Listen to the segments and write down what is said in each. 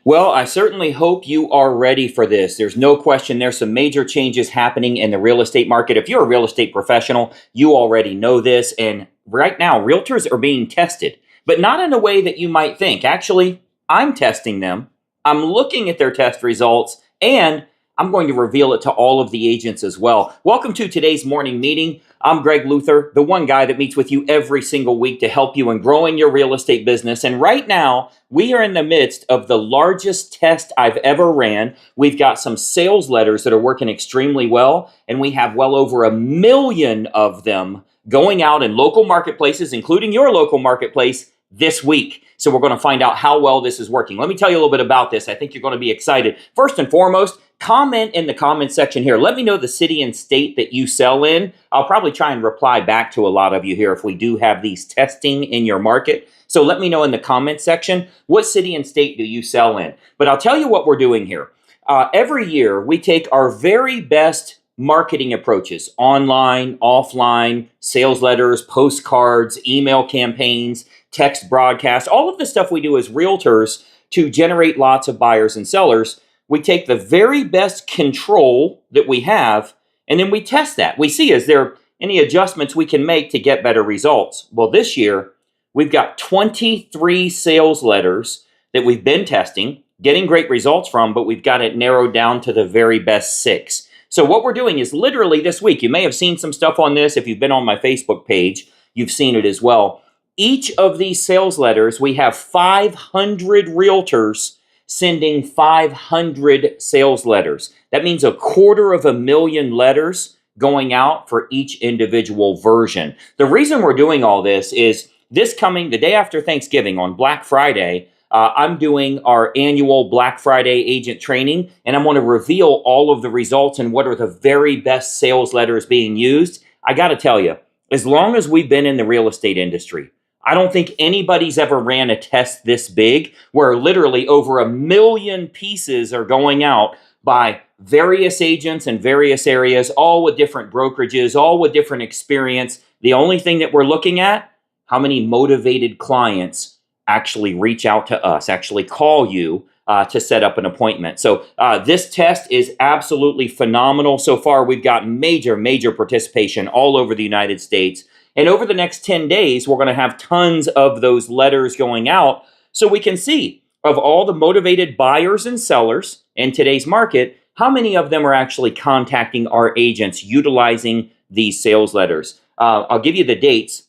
Well, I certainly hope you are ready for this. There's no question there's some major changes happening in the real estate market. If you're a real estate professional, you already know this. And right now, realtors are being tested, but not in a way that you might think. Actually, I'm testing them. I'm looking at their test results, and I'm going to reveal it to all of the agents as well. Welcome to today's morning meeting. I'm Greg Luther, the one guy that meets with you every single week to help you in growing your real estate business. And right now, we are in the midst of the largest test I've ever ran. We've got some sales letters that are working extremely well, and we have well over 1 million of them going out in local marketplaces, including your local marketplace, this week. So we're going to find out how well this is working. Let me tell you a little bit about this. I think you're going to be excited. First and foremost, comment in the comment section here. Let me know the city and state that you sell in. I'll probably try and reply back to a lot of you here if we do have these testing in your market. So let me know in the comment section, what city and state do you sell in? But I'll tell you what we're doing here. Every year, we take our very best marketing approaches, online, offline, sales letters, postcards, email campaigns, text broadcasts, all of the stuff we do as realtors to generate lots of buyers and sellers. We take the very best control that we have, and then we test that. We see, is there any adjustments we can make to get better results? Well, this year, we've got 23 sales letters that we've been testing, getting great results from, but we've got it narrowed down to the very best 6. So what we're doing is literally this week, you may have seen some stuff on this. If you've been on my Facebook page, you've seen it as well. Each of these sales letters, we have 500 realtors sending 500 sales letters. That means 250,000 letters going out for each individual version. The reason we're doing all this is the day after Thanksgiving on Black Friday, I'm doing our annual Black Friday agent training, and I'm going to reveal all of the results and what are the very best sales letters being used. I got to tell you, as long as we've been in the real estate industry, I don't think anybody's ever ran a test this big where literally over 1 million pieces are going out by various agents in various areas, all with different brokerages, all with different experience. The only thing that we're looking at, how many motivated clients actually reach out to us, actually call you to set up an appointment. So this test is absolutely phenomenal. So far, we've got major participation all over the United States. And over the next 10 days, we're going to have tons of those letters going out so we can see of all the motivated buyers and sellers in today's market, how many of them are actually contacting our agents utilizing these sales letters. I'll give you the dates.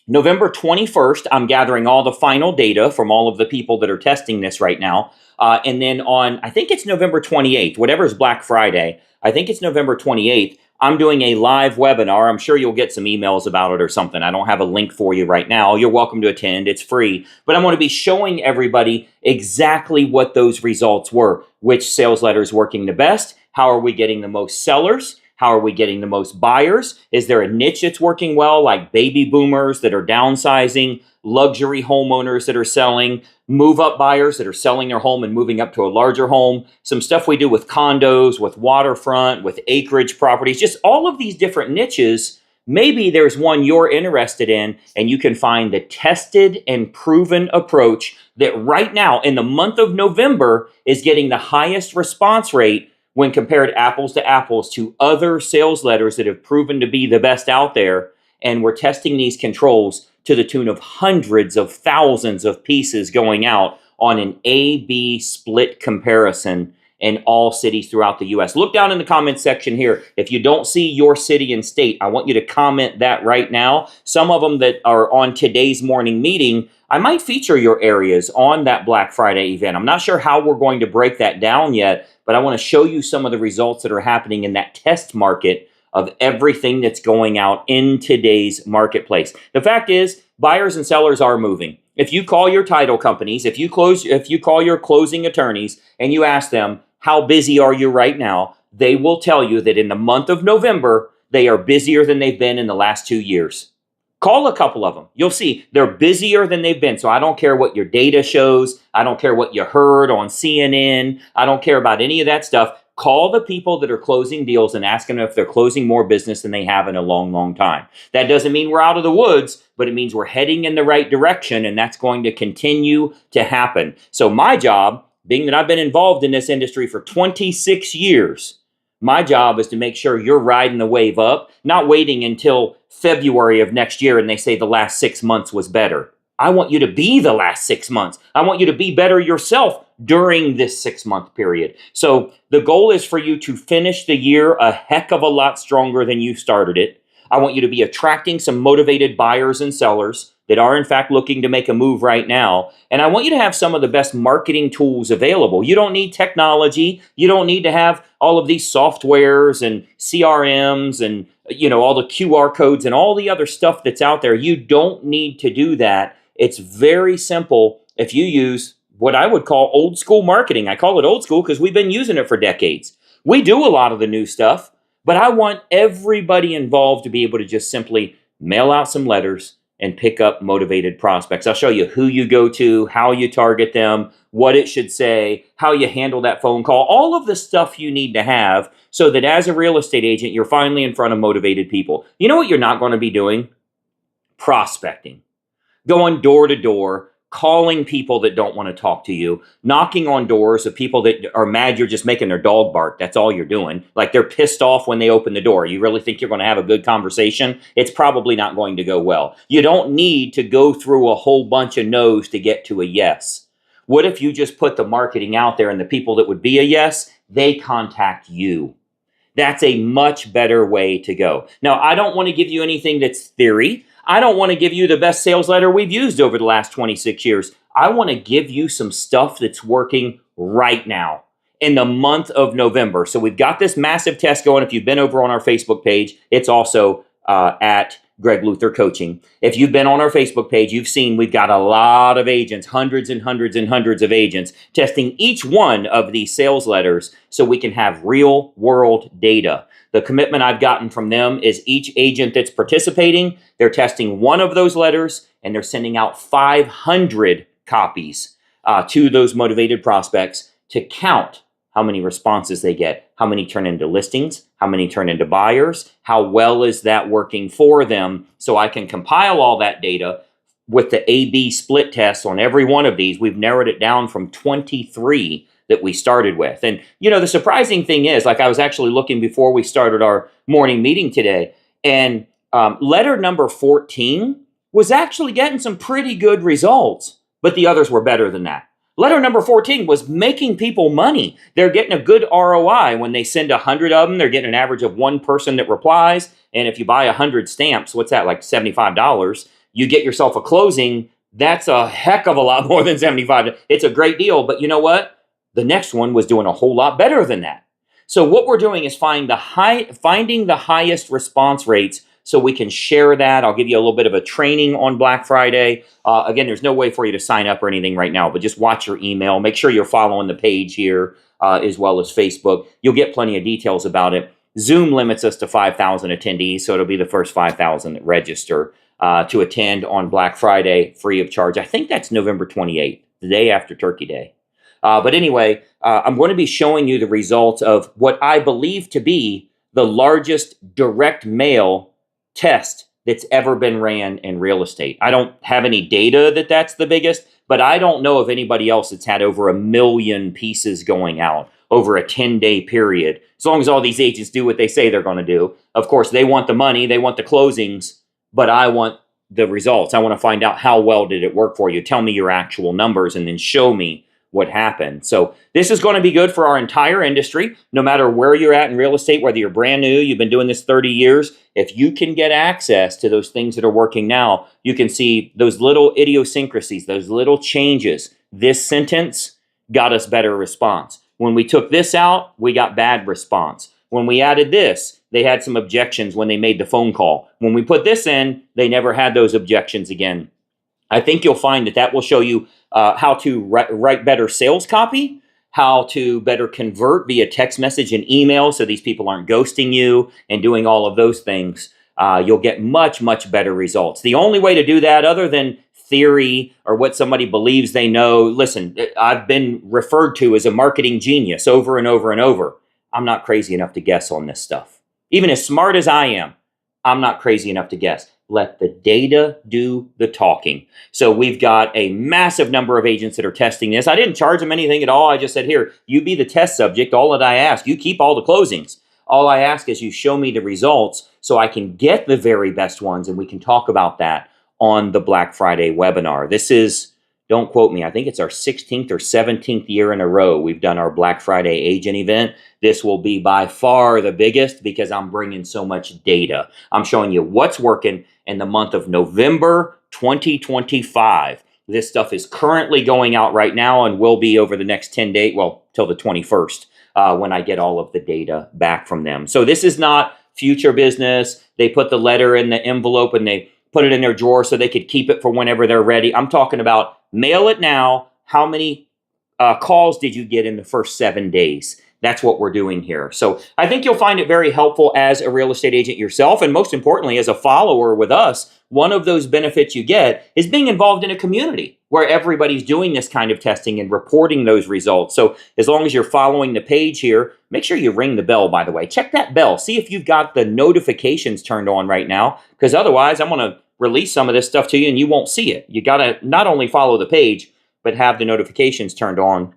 November 21st, I'm gathering all the final data from all of the people that are testing this right now. And then on, I think it's November 28th, whatever is Black Friday, I think it's November 28th, I'm doing a live webinar. I'm sure you'll get some emails about it or something. I don't have a link for you right now. You're welcome to attend. It's free. But I'm going to be showing everybody exactly what those results were. Which sales letter is working the best? How are we getting the most sellers? How are we getting the most buyers? Is there a niche that's working well, like baby boomers that are downsizing, luxury homeowners that are selling, move-up buyers that are selling their home and moving up to a larger home, some stuff we do with condos, with waterfront, with acreage properties, just all of these different niches. Maybe there's one you're interested in, and you can find the tested and proven approach that right now in the month of November is getting the highest response rate when compared apples to apples to other sales letters that have proven to be the best out there. And we're testing these controls to the tune of hundreds of thousands of pieces going out on an A-B split comparison in all cities throughout the U.S. Look down in the comments section here. If you don't see your city and state, I want you to comment that right now. Some of them that are on today's morning meeting, I might feature your areas on that Black Friday event. I'm not sure how we're going to break that down yet, but I want to show you some of the results that are happening in that test market of everything that's going out in today's marketplace. The fact is, buyers and sellers are moving. If you call your title companies, if you call your closing attorneys and you ask them, how busy are you right now? They will tell you that in the month of November, they are busier than they've been in the last 2 years. Call a couple of them. You'll see they're busier than they've been. So I don't care what your data shows. I don't care what you heard on CNN. I don't care about any of that stuff. Call the people that are closing deals and ask them if they're closing more business than they have in a long time. That doesn't mean we're out of the woods, but it means we're heading in the right direction, and that's going to continue to happen. So my job being that I've been involved in this industry for 26 years, my job is to make sure you're riding the wave up, not waiting until February of next year and they say the last 6 months was better. I want you to be the last 6 months. I want you to be better yourself during this 6 month period. So the goal is for you to finish the year a heck of a lot stronger than you started it. I want you to be attracting some motivated buyers and sellers that are in fact looking to make a move right now. And I want you to have some of the best marketing tools available. You don't need technology. You don't need to have all of these softwares and CRMs and all the QR codes and all the other stuff that's out there. You don't need to do that. It's very simple if you use what I would call old school marketing. I call it old school because we've been using it for decades. We do a lot of the new stuff, but I want everybody involved to be able to just simply mail out some letters and pick up motivated prospects. I'll show you who you go to, how you target them, what it should say, how you handle that phone call, all of the stuff you need to have so that as a real estate agent, you're finally in front of motivated people. You know what you're not going to be doing? Prospecting. Going door to door, calling people that don't want to talk to you, knocking on doors of people that are mad you're just making their dog bark. That's all you're doing. Like they're pissed off when they open the door. You really think you're going to have a good conversation? It's probably not going to go well. You don't need to go through a whole bunch of no's to get to a yes. What if you just put the marketing out there and the people that would be a yes, they contact you? That's a much better way to go. Now, I don't want to give you anything that's theory. I don't want to give you the best sales letter we've used over the last 26 years. I want to give you some stuff that's working right now in the month of November. So we've got this massive test going. If you've been over on our Facebook page, it's also at Greg Luther Coaching. If you've been on our Facebook page, you've seen we've got a lot of agents, hundreds and hundreds and hundreds of agents testing each one of these sales letters so we can have real world data. The commitment I've gotten from them is each agent that's participating, they're testing one of those letters and they're sending out 500 copies to those motivated prospects to count how many responses they get, how many turn into listings, how many turn into buyers, how well is that working for them, so I can compile all that data with the A-B split test on every one of these. We've narrowed it down from 23 that we started with. And, the surprising thing is, like I was actually looking before we started our morning meeting today, and letter number 14 was actually getting some pretty good results, but the others were better than that. Letter number 14 was making people money. They're getting a good ROI. When they send 100 of them, they're getting an average of one person that replies. And if you buy 100 stamps, what's that, like $75? You get yourself a closing. That's a heck of a lot more than $75. It's a great deal, but you know what? The next one was doing a whole lot better than that. So what we're doing is finding the highest response rates so we can share that. I'll give you a little bit of a training on Black Friday. Again, there's no way for you to sign up or anything right now, but just watch your email. Make sure you're following the page here as well as Facebook. You'll get plenty of details about it. Zoom limits us to 5,000 attendees, so it'll be the first 5,000 that register to attend on Black Friday free of charge. I think that's November 28th, the day after Turkey Day. But anyway, I'm going to be showing you the results of what I believe to be the largest direct mail test that's ever been ran in real estate. I don't have any data that that's the biggest, but I don't know of anybody else that's had over 1 million pieces going out over a 10-day period. As long as all these agents do what they say they're going to do. Of course, they want the money, they want the closings, but I want the results. I want to find out how well did it work for you. Tell me your actual numbers and then show me what happened. So this is going to be good for our entire industry, no matter where you're at in real estate, whether you're brand new, you've been doing this 30 years. If you can get access to those things that are working now, you can see those little idiosyncrasies, those little changes. This sentence got us better response. When we took this out, we got bad response. When we added this, they had some objections when they made the phone call. When we put this in, they never had those objections again. I think you'll find that will show you how to write better sales copy, how to better convert via text message and email so these people aren't ghosting you and doing all of those things. You'll get much, much better results. The only way to do that, other than theory or what somebody believes they know, listen, I've been referred to as a marketing genius over and over and over. I'm not crazy enough to guess on this stuff. Even as smart as I am, I'm not crazy enough to guess. Let the data do the talking. So we've got a massive number of agents that are testing this. I didn't charge them anything at all. I just said, here, you be the test subject. All that I ask, you keep all the closings. All I ask is you show me the results so I can get the very best ones, and we can talk about that on the Black Friday webinar. This is, don't quote me, I think it's our 16th or 17th year in a row we've done our Black Friday agent event. This will be by far the biggest because I'm bringing so much data. I'm showing you what's working in the month of November 2025. This stuff is currently going out right now and will be over the next 10 days, well, till the 21st, when I get all of the data back from them. So this is not future business. They put the letter in the envelope and they put it in their drawer so they could keep it for whenever they're ready. I'm talking about mail it now. How many calls did you get in the first 7 days? That's what we're doing here. So I think you'll find it very helpful as a real estate agent yourself. And most importantly, as a follower with us, one of those benefits you get is being involved in a community where everybody's doing this kind of testing and reporting those results. So as long as you're following the page here, make sure you ring the bell, by the way. Check that bell. See if you've got the notifications turned on right now, because otherwise I'm going to release some of this stuff to you and you won't see it. You got to not only follow the page, but have the notifications turned on.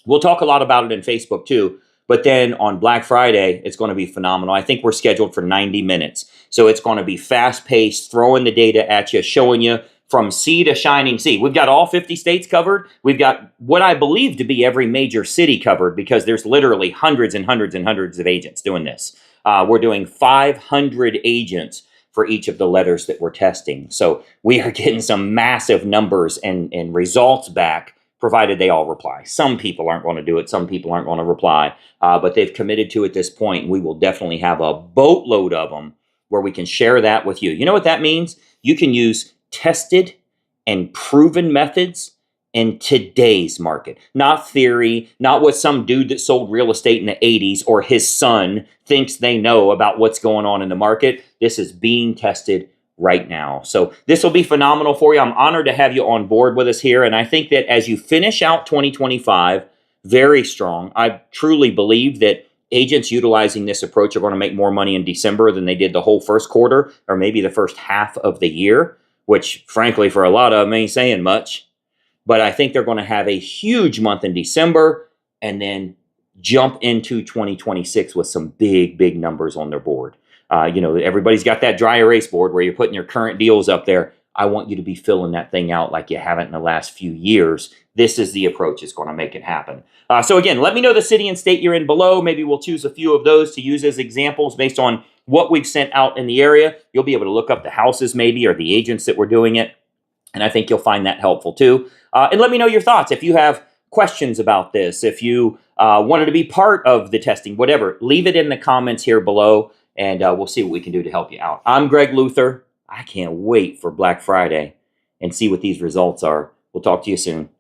We'll talk a lot about it in Facebook too, but then on Black Friday, it's going to be phenomenal. I think we're scheduled for 90 minutes. So it's going to be fast-paced, throwing the data at you, showing you from sea to shining sea. We've got all 50 states covered. We've got what I believe to be every major city covered because there's literally hundreds and hundreds and hundreds of agents doing this. We're doing 500 agents for each of the letters that we're testing. So we are getting some massive numbers and results back, provided they all reply. Some people aren't going to do it. Some people aren't going to reply, but they've committed to at this point. We will definitely have a boatload of them where we can share that with you. You know what that means? You can use tested and proven methods in today's market. Not theory, not what some dude that sold real estate in the 80s or his son thinks they know about what's going on in the market. This is being tested right now. So this will be phenomenal for you. I'm honored to have you on board with us here. And I think that as you finish out 2025 very strong, I truly believe that agents utilizing this approach are going to make more money in December than they did the whole first quarter or maybe the first half of the year, which frankly for a lot of them ain't saying much. But I think they're going to have a huge month in December and then jump into 2026 with some big, big numbers on their board. Everybody's got that dry erase board where you're putting your current deals up there. I want you to be filling that thing out like you haven't in the last few years. This is the approach that's going to make it happen. So again, let me know the city and state you're in below. Maybe we'll choose a few of those to use as examples based on what we've sent out in the area. You'll be able to look up the houses maybe or the agents that were doing it. And I think you'll find that helpful too. And let me know your thoughts. If you have questions about this, if you wanted to be part of the testing, whatever, leave it in the comments here below. And we'll see what we can do to help you out. I'm Greg Luther. I can't wait for Black Friday and see what these results are. We'll talk to you soon.